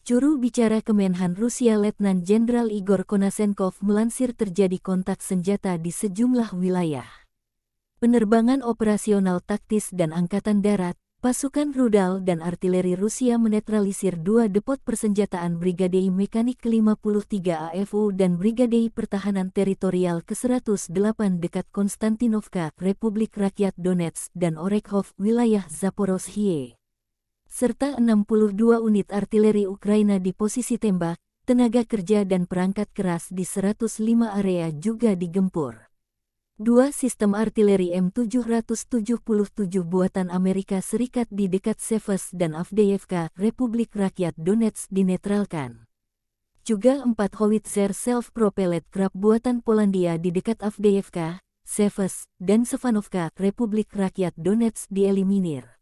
Juru bicara Kemenhan Rusia Letnan Jenderal Igor Konashenkov melansir terjadi kontak senjata di sejumlah wilayah. Penerbangan operasional taktis dan angkatan darat, pasukan rudal dan artileri Rusia menetralisir dua depot persenjataan Brigadei Mekanik ke-53 AFU dan Brigadei Pertahanan Teritorial ke-108 dekat Konstantinovka, Republik Rakyat Donetsk dan Orekhov, wilayah Zaporozhye. Serta 62 unit artileri Ukraina di posisi tembak, tenaga kerja dan perangkat keras di 105 area juga digempur. Dua sistem artileri M777 buatan Amerika Serikat di dekat Seversk dan Avdiivka, Republik Rakyat Donetsk dinetralkan. Juga 4 howitzer self-propelled Krab buatan Polandia di dekat Avdiivka, Seversk, dan Sevanovka, Republik Rakyat Donetsk dieliminir.